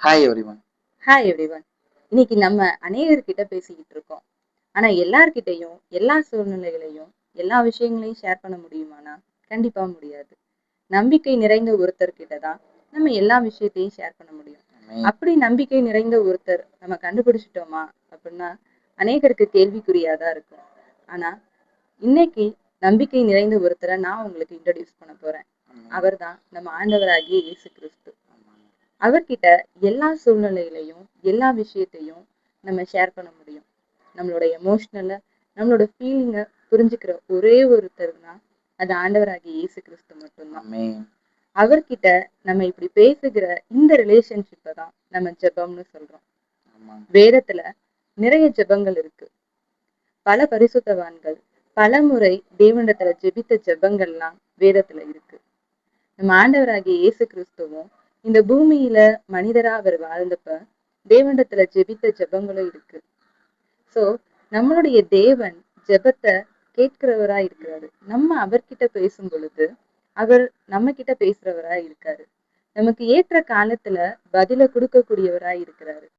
Hi everyone. Hi everyone. இன்னைக்கு நம்ம அநேகர்கிட்ட பேசிக்கிட்டு இருக்கோம். ஆனா எல்லார்கிட்டையும் எல்லா சூழ்நிலைகளையும் எல்லா விஷயங்களையும் ஷேர் பண்ண முடியுமானா கண்டிப்பா முடியாது. நம்பிக்கை நிறைந்த ஒருத்தர்கிட்ட தான் நம்ம எல்லா விஷயத்தையும் ஷேர் பண்ண முடியும். ஆமென். அப்படி நம்பிக்கை நிறைந்த ஒருத்தர் நம்ம கண்டுபிடிச்சிட்டோமா அப்படின்னா அநேகருக்கு கேள்விக்குறியாதான் இருக்கும். ஆனா இன்னைக்கு நம்பிக்கை நிறைந்த ஒருத்தரை நான் உங்களுக்கு இன்ட்ரடியூஸ் பண்ண போறேன். ஆமென். அவர்தான் நம்ம ஆண்டவராகிய இயேசு கிறிஸ்து. ஆமாங்க. அவர்கிட்ட எல்லா சூழ்நிலையிலையும் எல்லா விஷயத்தையும் நம்ம ஷேர் பண்ண முடியும். நம்மளோட எமோஷனலை நம்மளோட ஃபீலிங்கை புரிஞ்சுக்கிற ஒரே ஒருத்தர் தான் அது ஆண்டவராகிய இயேசு கிறிஸ்து மட்டும்தான். ஆமென். அவர்கிட்ட நம்ம இப்படி பேசுகிற இந்த ரிலேஷன்ஷிப்பை தான் நம்ம ஜெபம்னு சொல்றோம். ஆமாங்க. வேதத்துல நிறைய ஜெபங்கள் இருக்கு. பல பரிசுத்தவான்கள் பல முறை தேவனிடத்துல ஜெபித்த ஜெபங்கள்லாம் வேதத்துல இருக்கு. நம்ம ஆண்டவராகிய இயேசு கிறிஸ்துவும் இந்த பூமியில மனிதரா அவர் வாழ்ந்தப்ப தேவனிடத்துல ஜெபித்த ஜெபங்களும் இருக்கு. சோ நம்மளுடைய தேவன் ஜெபத்தை கேட்கிறவரா இருக்கிறாரு. நம்ம அவர்கிட்ட பேசும் பொழுது அவர் நம்ம கிட்ட பேசுறவரா இருக்காரு. நமக்கு ஏற்ற காலத்துல பதில கொடுக்கக்கூடியவரா இருக்கிறாரு.